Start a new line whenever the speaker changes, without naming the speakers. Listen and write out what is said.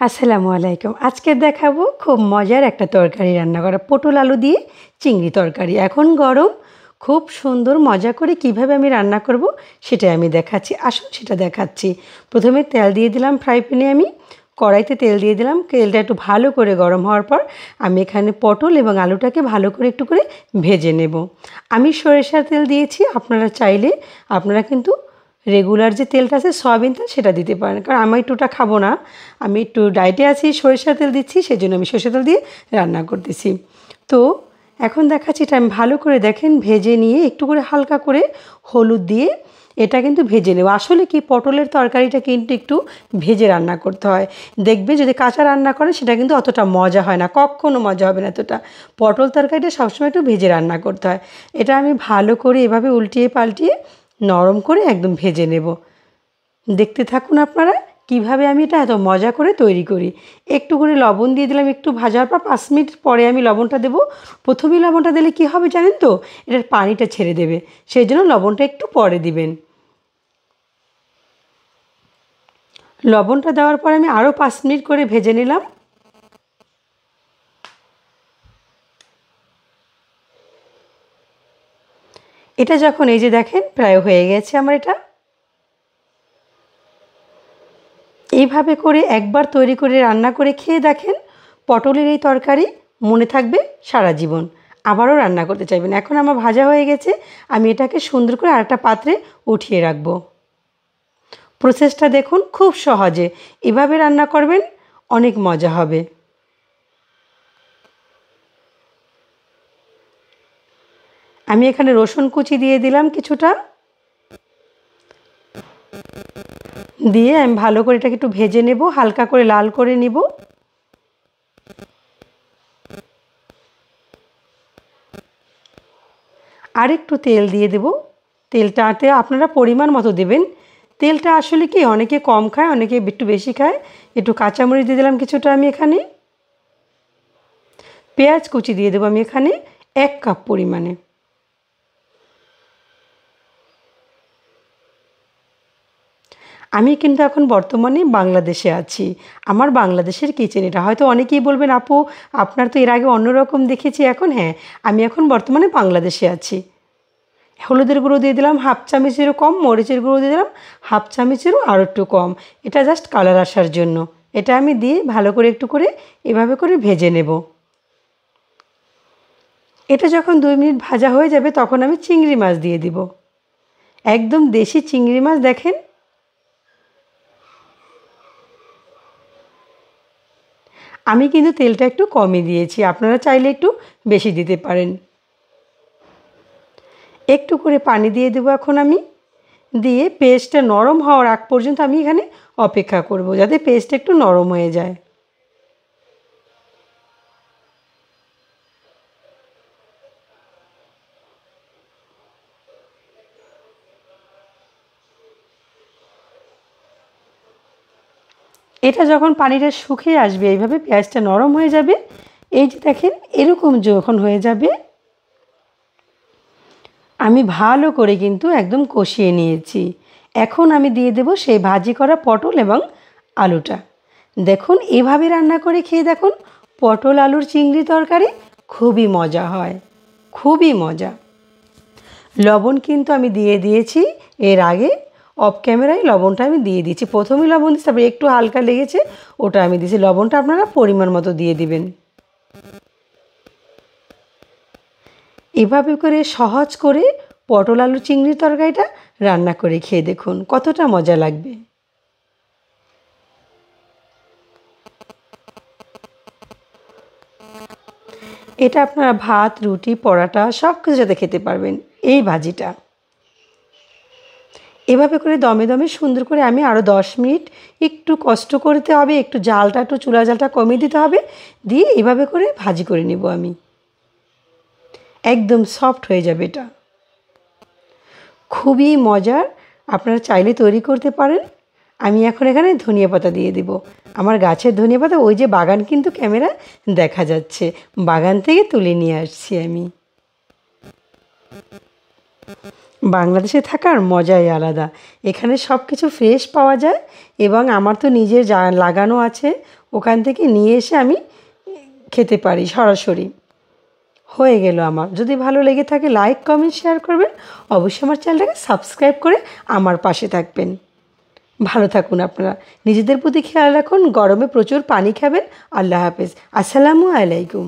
আসসালামু আলাইকুম। আজকে দেখাবো খুব মজার একটা তরকারি রান্না করা, পটল আলু দিয়ে চিংড়ি তরকারি। এখন গরম, খুব সুন্দর মজা করে কিভাবে আমি রান্না করব সেটাই আমি দেখাচ্ছি। আসুন সেটা দেখাচ্ছি। প্রথমে তেল দিয়ে দিলাম ফ্রাই প্যানে, আমি কড়াইতে তেল দিয়ে দিলাম। তেলটা একটু ভালো করে গরম হওয়ার পর আমি এখানে পটল এবং আলুটাকে ভালো করে একটু করে ভেজে নেব। আমি সরিষার তেল দিয়েছি, আপনারা চাইলে আপনারা কিন্তু রেগুলার যে তেলটা আছে সয়াবিন তেল সেটা দিতে পারেন, কারণ আমি একটুটা খাবো না, আমি একটু ডায়েটে আছি, সরিষার তেল দিচ্ছি, সেই জন্য আমি সরিষার তেল দিয়ে রান্না করতেছি। তো এখন দেখাচ্ছি, এটা আমি ভালো করে দেখেন ভেজে নিয়ে একটু করে হালকা করে হলুদ দিয়ে এটা কিন্তু ভেজে নেব। আসলে কি, পটলের তরকারিটা কিন্তু একটু ভেজে রান্না করতে হয়। দেখবে যদি কাঁচা রান্না করেন সেটা কিন্তু অতটা মজা হয় না, কখনো মজা হবে না এতটা। পটল তরকারিটা সবসময় একটু ভেজে রান্না করতে হয়। এটা আমি ভালো করে এভাবে উল্টিয়ে পাল্টিয়ে নরম করে একদম ভেজে নেব। দেখতে থাকুন আপনারা কিভাবে আমি এটা এত মজা করে তৈরি করি। একটু করে লবণ দিয়ে দিলাম, একটু ভাজার পর 5 মিনিট পরে আমি লবণটা দেবো। প্রথমেই লবণটা দিলে কী হবে জানেন তো, এটার পানিটা ছেড়ে দেবে, সেই জন্য লবণটা একটু পরে দিবেন। লবণটা দেওয়ার পর আমি আরও 5 মিনিট করে ভেজে নিলাম। এটা যখন এই যে দেখেন প্রায় হয়ে গেছে আমার, এটা এইভাবে করে একবার তৈরি করে রান্না করে খেয়ে দেখেন, পটলের এই তরকারি মনে থাকবে সারা জীবন, আবারও রান্না করতে চাইবেন। এখন আমার ভাজা হয়ে গেছে, আমি এটাকে সুন্দর করে আরেকটা পাত্রে উঠিয়ে রাখবো। প্রসেসটা দেখুন, খুব সহজে এভাবে রান্না করবেন, অনেক মজা হবে। আমি এখানে রসুন কুচি দিয়ে দিলাম কিছুটা, দিয়ে আমি ভালো করে এটাকে একটু ভেজে নেব, হালকা করে লাল করে নিব। আর একটু তেল দিয়ে দেব। তেলটাতে আপনারা পরিমাণ মতো দেবেন। তেলটা আসলে কি, অনেকে কম খায়, অনেকে একটু বেশি খায়। একটু কাঁচামরিচ দিয়ে দিলাম কিছুটা আমি এখানে। পেঁয়াজ কুচি দিয়ে দেবো আমি এখানে 1 কাপ পরিমাণে। আমি কিন্তু এখন বর্তমানে বাংলাদেশে আছি। আমার বাংলাদেশের কিচেন এটা। হয়তো অনেকেই বলবেন, আপু আপনার তো এর আগে অন্যরকম দেখেছি, এখন হ্যাঁ, আমি এখন বর্তমানে বাংলাদেশে আছি। হলুদের গুঁড়ো দিয়ে দিলাম 1/2 চামচেরও কম, মরিচের গুঁড়ো দিয়ে দিলাম 1/2 চামচেরও আরও একটু কম। এটা জাস্ট কালার আসার জন্য। এটা আমি দিয়ে ভালো করে একটু করে এভাবে করে ভেজে নেব। এটা যখন 2 মিনিট ভাজা হয়ে যাবে তখন আমি চিংড়ি মাছ দিয়ে দিব। একদম দেশি চিংড়ি মাছ দেখেন। আমি কিন্তু তেলটা একটু কমই দিয়েছি, আপনারা চাইলে একটু বেশি দিতে পারেন। একটু করে পানি দিয়ে দেবো এখন আমি, দিয়ে পেস্টটা নরম হওয়ার আগ পর্যন্ত আমি এখানে অপেক্ষা করব, যাতে পেস্টটা একটু নরম হয়ে যায়। এটা যখন পানিটা শুকিয়ে আসবে, এইভাবে পেঁয়াজটা নরম হয়ে যাবে, এই যে দেখেন এরকম যখন হয়ে যাবে, আমি ভালো করে কিন্তু একদম কষিয়ে নিয়েছি। এখন আমি দিয়ে দেব সেই ভাজি করা পটল এবং আলুটা। দেখুন এভাবে রান্না করে খেয়ে দেখুন, পটল আলুর চিংড়ি তরকারি খুবই মজা হয়, খুবই মজা। লবণ কিন্তু আমি দিয়ে দিয়েছি এর আগে, অফ ক্যামেরায় লবণটা আমি দিয়ে দিয়েছি। প্রথমেই লবণ দিচ্ছি, তারপরে একটু হালকা লেগেছে, ওটা আমি দিয়েছি। লবণটা আপনারা পরিমাণ মতো দিয়ে দিবেন। এভাবে করে সহজ করে পটল আলু চিংড়ির তরকারিটা রান্না করে খেয়ে দেখুন কতটা মজা লাগবে। এটা আপনারা ভাত, রুটি, পরাটা সব কিছুর সাথে খেতে পারবেন এই ভাজিটা। এভাবে করে দমে দমে সুন্দর করে আমি আরও 10 মিনিট, একটু কষ্ট করতে হবে, একটু জালটা, একটু চুলার জালটা কমিয়ে দিতে হবে, দিয়ে এভাবে করে ভাজি করে নেব আমি। একদম সফট হয়ে যাবে এটা, খুবই মজার। আপনারা চাইলে তৈরি করতে পারেন। আমি এখন এখানে ধনিয়া পাতা দিয়ে দেব। আমার গাছের ধনিয়া পাতা, ওই যে বাগান কিন্তু ক্যামেরা দেখা যাচ্ছে, বাগান থেকে তুলে নিয়ে আসছি আমি। বাংলাদেশে থাকার মজাই আলাদা। এখানে সব কিছু ফ্রেশ পাওয়া যায়, এবং আমার তো নিজের লাগানো আছে, ওখান থেকে নিয়ে এসে আমি খেতে পারি সরাসরি। হয়ে গেল আমার। যদি ভালো লেগে থাকে লাইক কমেন্ট শেয়ার করবেন, অবশ্যই আমার চ্যানেলটাকে সাবস্ক্রাইব করে আমার পাশে থাকবেন। ভালো থাকুন আপনারা, নিজেদের প্রতি খেয়াল রাখুন, গরমে প্রচুর পানি খাবেন। আল্লাহ হাফেজ, আসসালামু আলাইকুম।